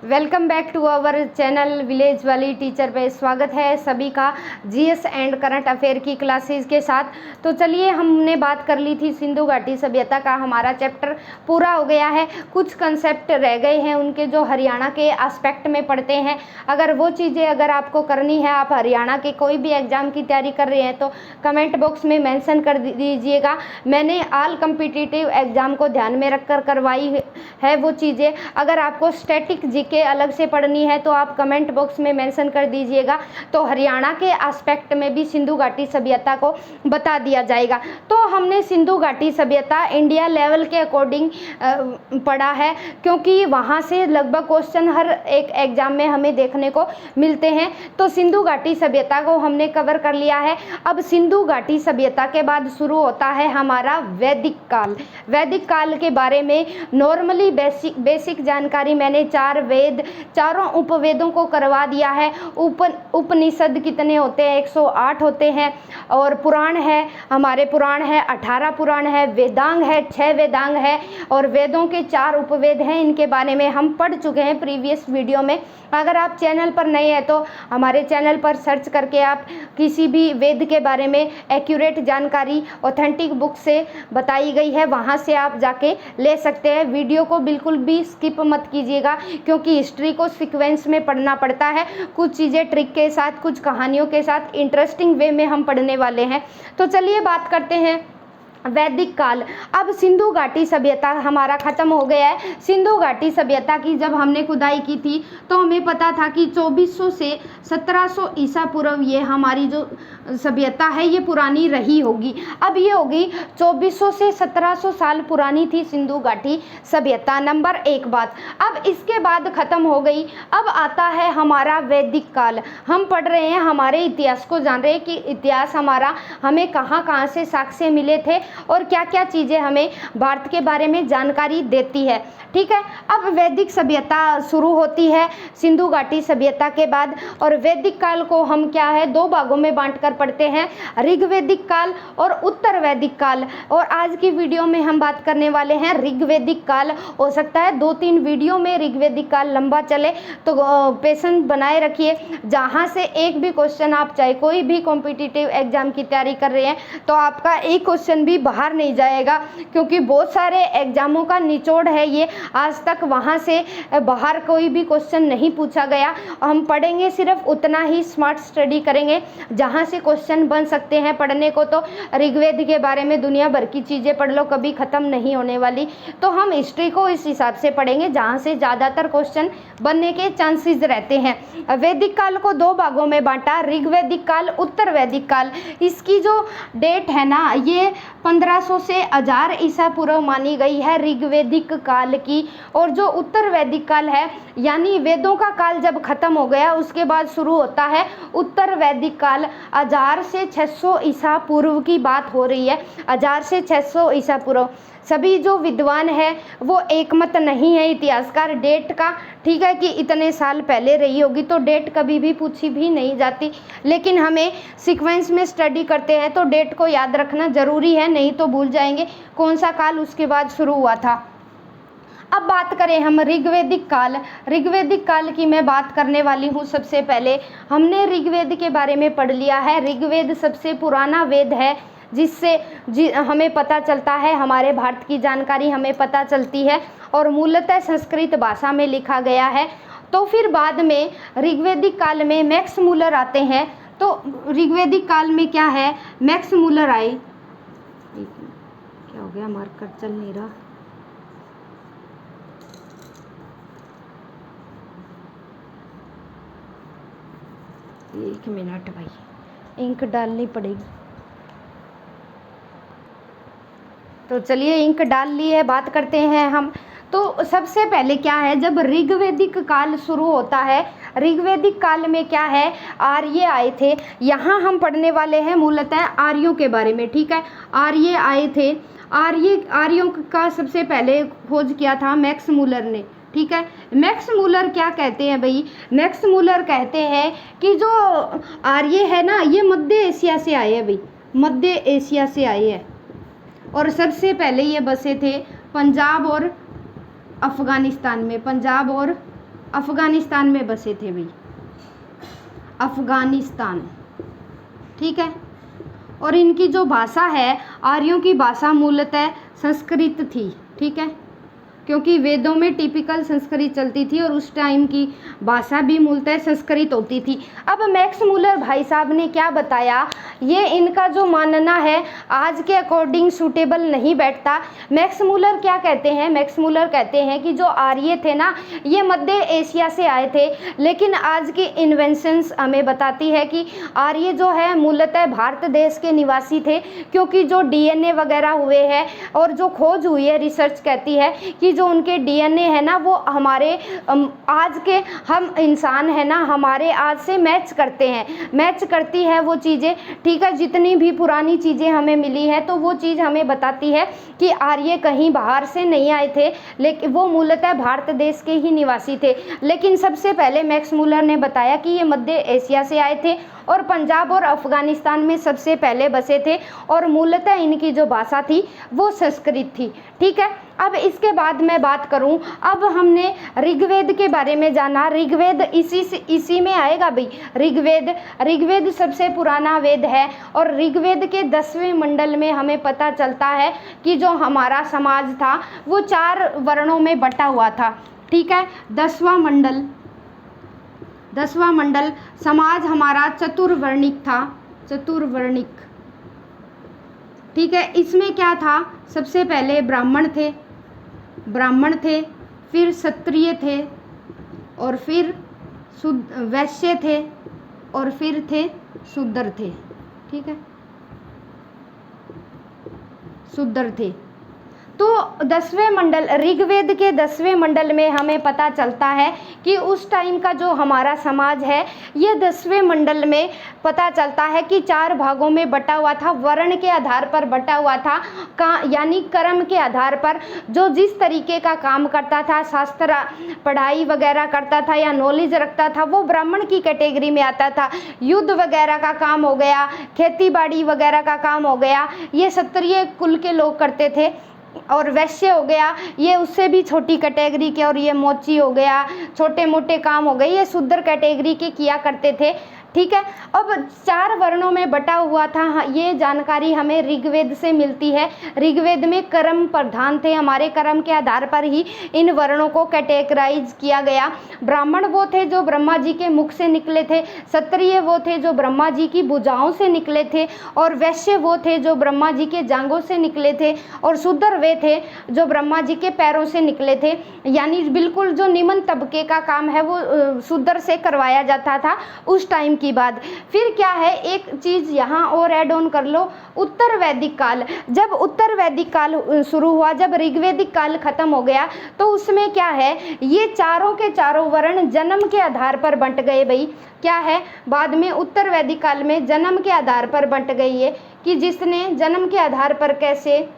Welcome back to our channel Village वाली Teacher पे स्वागत है सभी का जीएस एंड करंट अफेयर की क्लासेस के साथ। तो चलिए, हमने बात कर ली थी सिंधु घाटी सभ्यता का, हमारा चैप्टर पूरा हो गया है। कुछ कंसेप्ट रह गए हैं उनके जो हरियाणा के एस्पेक्ट में पढ़ते हैं। अगर वो चीज़ें अगर आपको करनी है, आप हरियाणा के कोई भी एग्ज़ाम की तैयारी कर रहे हैं तो कमेंट बॉक्स में मेंशन कर दीजिएगा। मैंने ऑल कम्पिटिटिव एग्ज़ाम को ध्यान में रखकर करवाई है वो चीज़ें। अगर आपको स्टैटिक के अलग से पढ़नी है तो आप कमेंट बॉक्स में मेंशन कर दीजिएगा, तो हरियाणा के एस्पेक्ट में भी सिंधु घाटी सभ्यता को बता दिया जाएगा। तो हमने सिंधु घाटी सभ्यता इंडिया लेवल के अकॉर्डिंग पढ़ा है, क्योंकि वहाँ से लगभग क्वेश्चन हर एक एग्जाम में हमें देखने को मिलते हैं। तो सिंधु घाटी सभ्यता को हमने कवर कर लिया है। अब सिंधु घाटी सभ्यता के बाद शुरू होता है हमारा वैदिक काल। वैदिक काल के बारे में नॉर्मली बेसिक जानकारी मैंने चारों उपवेदों को करवा दिया है। उपनिषद कितने होते हैं? 108 होते हैं। और पुराण है, हमारे पुराण है 18 पुराण है। वेदांग है 6 वेदांग है। और वेदों के 4 उपवेद हैं। इनके बारे में हम पढ़ चुके हैं प्रीवियस वीडियो में। अगर आप चैनल पर नए हैं तो हमारे चैनल पर सर्च करके आप किसी भी वेद के बारे में एक्यूरेट जानकारी ऑथेंटिक बुक से बताई गई है, वहाँ से आप जाके ले सकते हैं। वीडियो को बिल्कुल भी स्किप मत कीजिएगा, क्योंकि हिस्ट्री को सीक्वेंस में पढ़ना पड़ता है। कुछ चीज़ें ट्रिक के साथ, कुछ कहानियों के साथ इंटरेस्टिंग वे में हम पढ़ने वाले हैं। तो चलिए बात करते हैं वैदिक काल। अब सिंधु घाटी सभ्यता हमारा ख़त्म हो गया है। सिंधु घाटी सभ्यता की जब हमने खुदाई की थी तो हमें पता था कि 2400 से 1700 ईसा पूर्व ये हमारी जो सभ्यता है ये पुरानी रही होगी। अब ये होगी 2400 से 1700 साल पुरानी थी सिंधु घाटी सभ्यता। नंबर 1 बात। अब इसके बाद ख़त्म हो गई। अब आता है हमारा वैदिक काल। हम पढ़ रहे हैं, हमारे इतिहास को जान रहे हैं कि इतिहास हमारा हमें कहाँ कहाँ से साक्ष्य मिले थे और क्या क्या चीज़ें हमें भारत के बारे में जानकारी देती है। ठीक है, अब वैदिक सभ्यता शुरू होती है सिंधु घाटी सभ्यता के बाद। और वैदिक काल को हम क्या है 2 भागों में बांटकर पढ़ते हैं, ऋग्वैदिक काल और उत्तर वैदिक काल। और आज की वीडियो में हम बात करने वाले हैं ऋग्वैदिक काल। हो सकता है 2-3 वीडियो में ऋग्वैदिक काल लंबा चले, तो पेशेंस बनाए रखिए। जहाँ से एक भी क्वेश्चन, आप चाहे कोई भी कॉम्पिटिटिव एग्जाम की तैयारी कर रहे हैं तो आपका एक क्वेश्चन भी बाहर नहीं जाएगा, क्योंकि बहुत सारे एग्जामों का निचोड़ है ये। आज तक वहाँ से बाहर कोई भी क्वेश्चन नहीं पूछा गया। हम पढ़ेंगे सिर्फ उतना ही, स्मार्ट स्टडी करेंगे जहाँ से क्वेश्चन बन सकते हैं। पढ़ने को तो ऋग्वेद के बारे में दुनिया भर की चीज़ें पढ़ लो, कभी ख़त्म नहीं होने वाली। तो हम हिस्ट्री को इस हिसाब से पढ़ेंगे जहाँ से ज़्यादातर क्वेश्चन बनने के चांसेस रहते हैं। वैदिक काल को 2 भागों में बांटा, ऋग्वैदिक काल, उत्तर वैदिक काल। इसकी जो डेट है ना, ये 1500 से 1000 ईसा पूर्व मानी गई है ऋग्वैदिक काल की। और जो उत्तर वैदिक काल है, यानी वेदों का काल जब खत्म हो गया उसके बाद शुरू होता है उत्तर वैदिक काल। 1000 से 600 ईसा पूर्व की बात हो रही है। 1000 से 600 ईसा पूर्व। सभी जो विद्वान है वो एकमत नहीं है इतिहासकार डेट का। ठीक है कि इतने साल पहले रही होगी, तो डेट कभी भी पूछी भी नहीं जाती, लेकिन हमें सीक्वेंस में स्टडी करते हैं तो डेट को याद रखना ज़रूरी है, नहीं तो भूल जाएंगे कौन सा काल उसके बाद शुरू हुआ था। अब बात करें हम ऋग्वैदिक काल। ऋग्वैदिक काल की मैं बात करने वाली हूँ। सबसे पहले हमने ऋग्वेद के बारे में पढ़ लिया है। ऋग्वेद सबसे पुराना वेद है, जिससे हमें पता चलता है, हमारे भारत की जानकारी हमें पता चलती है, और मूलतः संस्कृत भाषा में लिखा गया है। तो फिर बाद में ऋग्वैदिक काल में मैक्स मूलर आते हैं। तो ऋग्वैदिक काल में क्या है, मैक्स मूलर आए। क्या हो गया, मार्कर चल नहीं रहा। एक मिनट भाई, इंक डालनी पड़ेगी। तो चलिए, इंक डाल ली है, बात करते हैं हम। तो सबसे पहले क्या है, जब ऋग्वैदिक काल शुरू होता है, ऋग्वैदिक काल में क्या है, आर्य आए थे। यहाँ हम पढ़ने वाले हैं मूलतः आर्यों के बारे में। ठीक है, आर्य आए थे। आर्यों का सबसे पहले खोज किया था मैक्स मूलर ने। ठीक है, मैक्स मूलर क्या कहते हैं भाई, मैक्स मूलर कहते हैं कि जो आर्य है ना, ये मध्य एशिया से आए हैं भाई, मध्य एशिया से आए हैं। और सबसे पहले ये बसे थे पंजाब और अफ़गानिस्तान में, पंजाब और अफगानिस्तान में बसे थे भाई, अफगानिस्तान, ठीक है। और इनकी जो भाषा है, आर्यों की भाषा मूलतः संस्कृत थी, ठीक है, क्योंकि वेदों में टिपिकल संस्कृत चलती थी और उस टाइम की भाषा भी मूलतः संस्कृत होती थी। अब मैक्स मूलर भाई साहब ने क्या बताया, ये इनका जो मानना है आज के अकॉर्डिंग सूटेबल नहीं बैठता। मैक्स मूलर क्या कहते हैं, मैक्स मूलर कहते हैं कि जो आर्य थे ना, ये मध्य एशिया से आए थे, लेकिन आज की इन्वेंशंस हमें बताती है कि आर्य जो है मूलतः भारत देश के निवासी थे, क्योंकि जो डीएनए वगैरह हुए हैं और जो खोज हुई है, रिसर्च कहती है कि जो उनके डीएनए है ना, वो हमारे आज के हम इंसान है ना, हमारे आज से मैच करते हैं, मैच करती है वो चीज़ें, ठीक है। जितनी भी पुरानी चीज़ें हमें मिली है तो वो चीज़ हमें बताती है कि आर्य कहीं बाहर से नहीं आए थे, लेकिन वो मूलतः भारत देश के ही निवासी थे। लेकिन सबसे पहले मैक्स मूलर ने बताया कि ये मध्य एशिया से आए थे और पंजाब और अफगानिस्तान में सबसे पहले बसे थे, और मूलतः इनकी जो भाषा थी वो संस्कृत थी, ठीक है। अब इसके बाद मैं बात करूं, अब हमने ऋग्वेद के बारे में जाना। ऋग्वेद इसी में आएगा भाई, ऋग्वेद सबसे पुराना वेद है, और ऋग्वेद के 10वें मंडल में हमें पता चलता है कि जो हमारा समाज था वो 4 वर्णों में बटा हुआ था, ठीक है। 10वां मंडल समाज हमारा चतुर्वर्णिक था, चतुर्वर्णिक, ठीक है। इसमें क्या था, सबसे पहले ब्राह्मण थे, फिर क्षत्रिय थे, और फिर वैश्य थे, और फिर थे शूद्र थे, ठीक है, शूद्र थे। तो 10वें मंडल, ऋग्वेद के 10वें मंडल में हमें पता चलता है कि उस टाइम का जो हमारा समाज है, ये 10वें मंडल में पता चलता है कि 4 भागों में बटा हुआ था, वर्ण के आधार पर बटा हुआ था, यानी कर्म के आधार पर। जो जिस तरीके का काम करता था, शास्त्र पढ़ाई वगैरह करता था या नॉलेज रखता था, वो ब्राह्मण की कैटेगरी में आता था। युद्ध वगैरह का काम हो गया, खेती बाड़ी वगैरह का काम हो गया, ये क्षत्रिय कुल के लोग करते थे। और वैश्य हो गया, ये उससे भी छोटी कैटेगरी के, और ये मोची हो गया, छोटे मोटे काम हो गए, ये शूद्र कैटेगरी के किया करते थे, ठीक है। अब 4 वर्णों में बटा हुआ था, ये जानकारी हमें ऋग्वेद से मिलती है। ऋग्वेद में कर्म प्रधान थे, हमारे कर्म के आधार पर ही इन वर्णों को कैटेगराइज किया गया। ब्राह्मण वो थे जो ब्रह्मा जी के मुख से निकले थे, क्षत्रिय वो थे जो ब्रह्मा जी की भुजाओं से निकले थे, और वैश्य वो थे जो ब्रह्मा जी के जांघों से निकले थे, और शूद्र वे थे जो ब्रह्मा जी के पैरों से निकले थे। यानी बिल्कुल जो निम्न तबके का काम है वो शूद्र से करवाया जाता था उस टाइम की बात। फिर क्या है, एक चीज यहाँ और ऐड ऑन कर लो, उत्तर वैदिक काल। जब उत्तर वैदिक काल शुरू हुआ, जब ऋग्वेदिक काल खत्म हो गया, तो उसमें क्या है, ये चारों के चारों वर्ण जन्म के आधार पर बंट गए भाई। क्या है, बाद में उत्तर वैदिक काल में जन्म के आधार पर बंट गई है कि जिसने जन्म के आधार पर कैसे,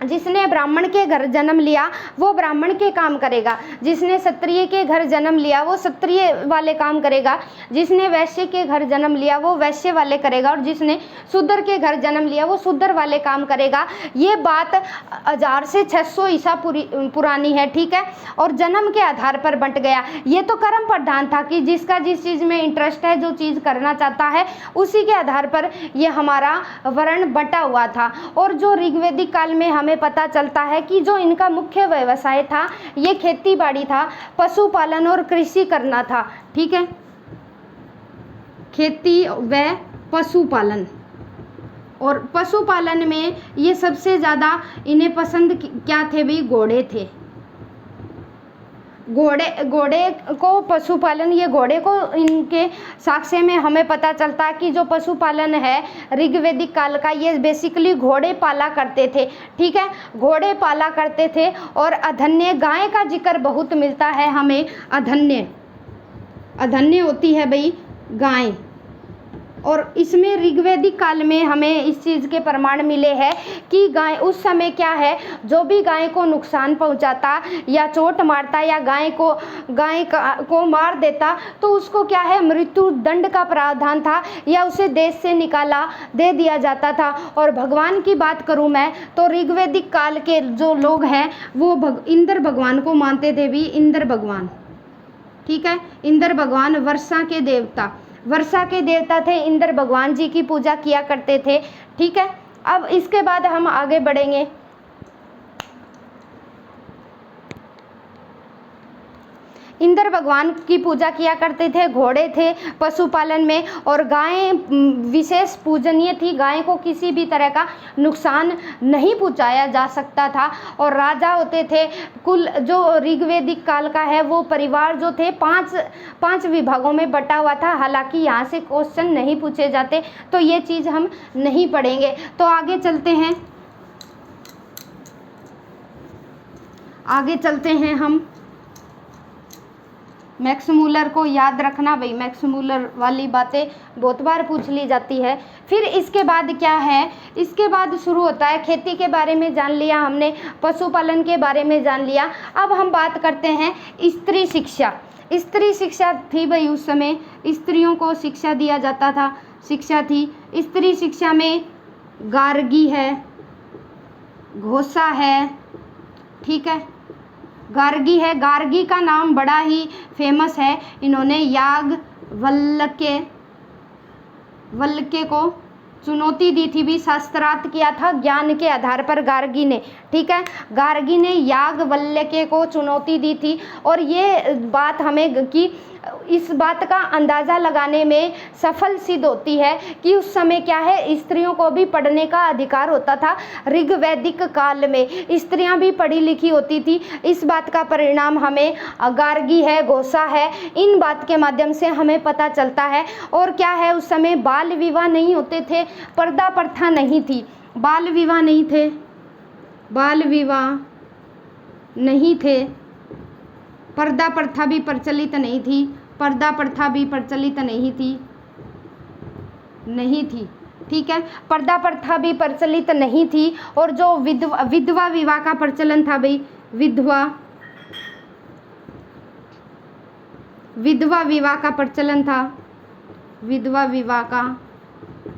जिसने ब्राह्मण के घर जन्म लिया वो ब्राह्मण के काम करेगा, जिसने क्षत्रिय के घर जन्म लिया वो क्षत्रिय वाले काम करेगा, जिसने वैश्य के घर जन्म लिया वो वैश्य वाले करेगा, और जिसने शूद्र के घर जन्म लिया वो शूद्र वाले काम करेगा। ये बात 1000 से 600 ईसा पुरानी है, ठीक है। और जन्म के आधार पर बंट गया। ये तो कर्म प्रधान था कि जिसका जिस चीज़ में इंटरेस्ट है, जो चीज़ करना चाहता है, उसी के आधार पर ये हमारा वर्ण बटा हुआ था। और जो ऋग्वेदिक काल में हमें पता चलता है कि जो इनका मुख्य व्यवसाय था ये खेती बाड़ी था, पशुपालन और कृषि करना था, ठीक है, खेती व पशुपालन। और पशुपालन में ये सबसे ज़्यादा इन्हें पसंद क्या थे भाई, घोड़े थे। घोड़े को पशुपालन, ये घोड़े को इनके साक्ष्य में हमें पता चलता है कि जो पशुपालन है ऋग्वेदिक काल का, ये बेसिकली घोड़े पाला करते थे, ठीक है, घोड़े पाला करते थे। और अधन्य, गाय का जिक्र बहुत मिलता है हमें, अधन्य होती है भाई गाय। और इसमें ऋग्वेदिक काल में हमें इस चीज़ के प्रमाण मिले हैं कि गाय उस समय क्या है, जो भी गाय को नुकसान पहुंचाता या चोट मारता या गाय को मार देता, तो उसको क्या है, मृत्यु दंड का प्रावधान था, या उसे देश से निकाला दे दिया जाता था। और भगवान की बात करूं मैं तो ऋग्वेदिक काल के जो लोग हैं वो इंद्र भगवान को मानते थे भी, इंद्र भगवान, ठीक है। इंद्र भगवान वर्षा के देवता, वर्षा के देवता थे, इंद्र भगवान जी की पूजा किया करते थे, ठीक है। अब इसके बाद हम आगे बढ़ेंगे। इंद्र भगवान की पूजा किया करते थे, घोड़े थे पशुपालन में, और गायें विशेष पूजनीय थी। गाय को किसी भी तरह का नुकसान नहीं पहुंचाया जा सकता था। और राजा होते थे, कुल जो ऋग्वेदिक काल का है वो परिवार जो थे पांच विभागों में बटा हुआ था। हालांकि यहाँ से क्वेश्चन नहीं पूछे जाते, तो ये चीज़ हम नहीं पढ़ेंगे। तो आगे चलते हैं, आगे चलते हैं हम। मैक्स मूलर को याद रखना भाई, मैक्स मूलर वाली बातें बहुत बार पूछ ली जाती है। फिर इसके बाद क्या है, इसके बाद शुरू होता है, खेती के बारे में जान लिया हमने, पशुपालन के बारे में जान लिया। अब हम बात करते हैं स्त्री शिक्षा। स्त्री शिक्षा थी भाई, उस समय स्त्रियों को शिक्षा दिया जाता था, शिक्षा थी। स्त्री शिक्षा में गार्गी है, घोषा है, ठीक है, गार्गी है। गार्गी का नाम बड़ा ही फेमस है। इन्होंने याज्ञवल्क्य को चुनौती दी थी भी, शास्त्रार्थ किया था ज्ञान के आधार पर गार्गी ने, ठीक है। गार्गी ने याज्ञवल्क्य को चुनौती दी थी। और ये बात हमें कि इस बात का अंदाज़ा लगाने में सफल सिद्ध होती है कि उस समय क्या है, स्त्रियों को भी पढ़ने का अधिकार होता था। ऋग्वैदिक काल में स्त्रियां भी पढ़ी लिखी होती थी। इस बात का परिणाम हमें गार्गी है, घोषा है, इन बात के माध्यम से हमें पता चलता है। और क्या है, उस समय बाल विवाह नहीं होते थे, पर्दा प्रथा नहीं थी, बाल विवाह नहीं थे, बाल विवाह नहीं थे, पर्दा प्रथा भी प्रचलित नहीं थी, पर्दा प्रथा भी प्रचलित नहीं थी, ठीक है। पर्दा प्रथा भी प्रचलित नहीं थी। और जो विधवा विवाह का प्रचलन था भाई, विधवा विवाह का प्रचलन था, विधवा विवाह का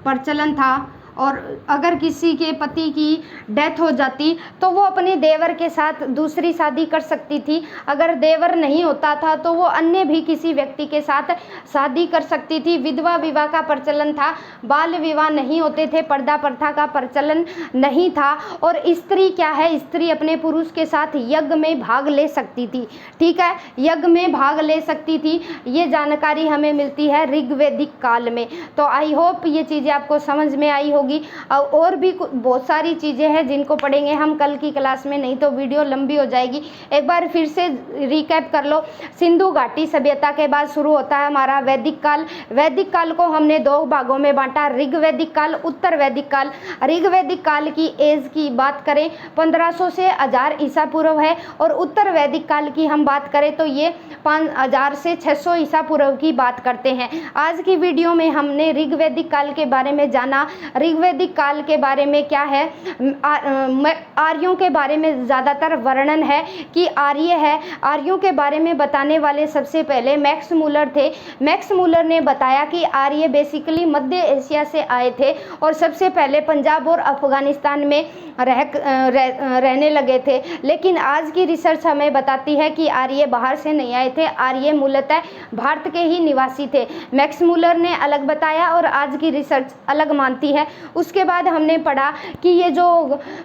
प्रचलन था। और अगर किसी के पति की डेथ हो जाती तो वो अपने देवर के साथ दूसरी शादी कर सकती थी। अगर देवर नहीं होता था तो वो अन्य भी किसी व्यक्ति के साथ शादी कर सकती थी। विधवा विवाह का प्रचलन था, बाल विवाह नहीं होते थे, पर्दा प्रथा का प्रचलन नहीं था। और स्त्री क्या है, स्त्री अपने पुरुष के साथ यज्ञ में भाग ले सकती थी, ठीक है, यज्ञ में भाग ले सकती थी। ये जानकारी हमें मिलती है ऋग्वैदिक काल में। तो आई होप ये चीज़ें आपको समझ में आई होगी। और भी बहुत सारी चीज़ें हैं जिनको पढ़ेंगे हम कल की क्लास में, नहीं तो वीडियो लंबी हो जाएगी। एक बार फिर से रिकैप कर लो। सिंधु घाटी सभ्यता के बाद शुरू होता है हमारा वैदिक काल। वैदिक काल को हमने दो भागों में बांटा, ऋग्वैदिक काल, उत्तर वैदिक काल। ऋग्वैदिक काल की एज की बात करें 1500 से 1000 ईसा पूर्व है। और उत्तर वैदिक काल की हम बात करें तो ये 5000 से 600 ईसा पूर्व की बात करते हैं। आज की वीडियो में हमने ऋग्वैदिक काल के बारे में जाना। ऋग्वैदिक काल के बारे में क्या है, आर्यों के बारे में ज़्यादातर वर्णन है कि आर्य है। आर्यों के बारे में बताने वाले सबसे पहले मैक्स मूलर थे। मैक्स मूलर ने बताया कि आर्य बेसिकली मध्य एशिया से आए थे और सबसे पहले पंजाब और अफगानिस्तान में रहने लगे थे। लेकिन आज की रिसर्च हमें बताती है कि आर्य बाहर से नहीं आए थे, आर्य मूलतः भारत के ही निवासी थे। मैक्स मूलर ने अलग बताया और आज की रिसर्च अलग मानती है। उसके बाद हमने पढ़ा कि ये जो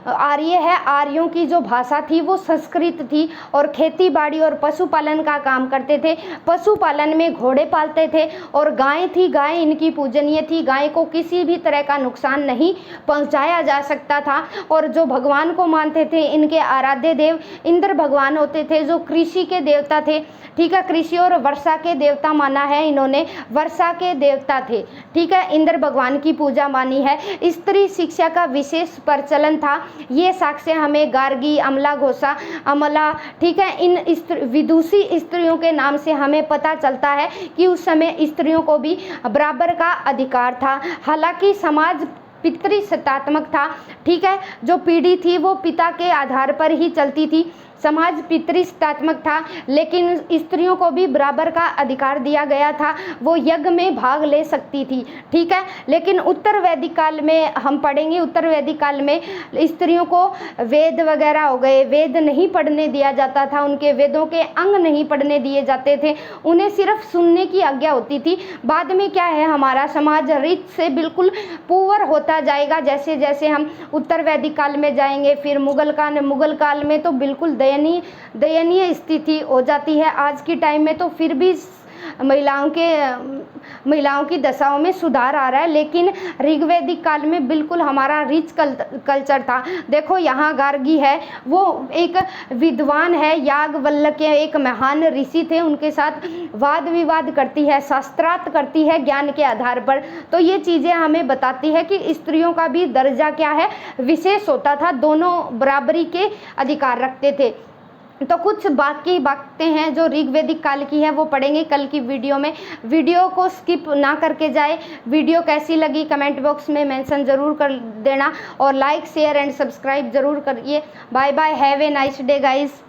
आर्य है, आर्यों की जो भाषा थी वो संस्कृत थी और खेती बाड़ी और पशुपालन का काम करते थे। पशुपालन में घोड़े पालते थे और गाय थी, गाय इनकी पूजनीय थी। गाय को किसी भी तरह का नुकसान नहीं पहुंचाया जा सकता था। और जो भगवान को मानते थे, इनके आराध्य देव इंद्र भगवान होते थे, जो कृषि के देवता थे, ठीक है, कृषि और वर्षा के देवता माना है इन्होंने, वर्षा के देवता थे, ठीक है, इंद्र भगवान की पूजा मानी है। स्त्री शिक्षा का विशेष प्रचलन था। ये साक्ष्य हमें गार्गी, अमला, घोषा, अमला, ठीक है, इन विदुषी स्त्रियों के नाम से हमें पता चलता है कि उस समय स्त्रियों को भी बराबर का अधिकार था। हालांकि समाज पितृसत्तात्मक था, ठीक है, जो पीढ़ी थी वो पिता के आधार पर ही चलती थी। समाज पितृसत्तात्मक था, लेकिन स्त्रियों को भी बराबर का अधिकार दिया गया था, वो यज्ञ में भाग ले सकती थी, ठीक है। लेकिन उत्तर वैदिक काल में हम पढ़ेंगे, उत्तर वैदिक काल में स्त्रियों को वेद वगैरह हो गए, वेद नहीं पढ़ने दिया जाता था, उनके वेदों के अंग नहीं पढ़ने दिए जाते थे, उन्हें सिर्फ सुनने की आज्ञा होती थी। बाद में क्या है, हमारा समाज रीत से बिल्कुल पुअर होता जाएगा जैसे जैसे हम उत्तर वैदिक काल में जाएंगे। फिर मुगल काल में तो बिल्कुल दयनीय स्थिति हो जाती है। आज की टाइम में तो फिर भी महिलाओं की दशाओं में सुधार आ रहा है, लेकिन ऋग्वैदिक काल में बिल्कुल हमारा रिच कल्चर था। देखो यहाँ गार्गी है, वो एक विद्वान है, याज्ञवल्क्य के एक महान ऋषि थे, उनके साथ वाद विवाद करती है, शास्त्रार्थ करती है ज्ञान के आधार पर। तो ये चीज़ें हमें बताती है कि स्त्रियों का भी दर्जा क्या है, विशेष होता था, दोनों बराबरी के अधिकार रखते थे। तो कुछ बाकी बातें हैं जो ऋग्वैदिक काल की है वो पढ़ेंगे कल की वीडियो में। वीडियो को स्किप ना करके जाए। वीडियो कैसी लगी कमेंट बॉक्स में मेंशन ज़रूर कर देना, और लाइक शेयर एंड सब्सक्राइब ज़रूर करिए। Bye bye, have a nice day guys.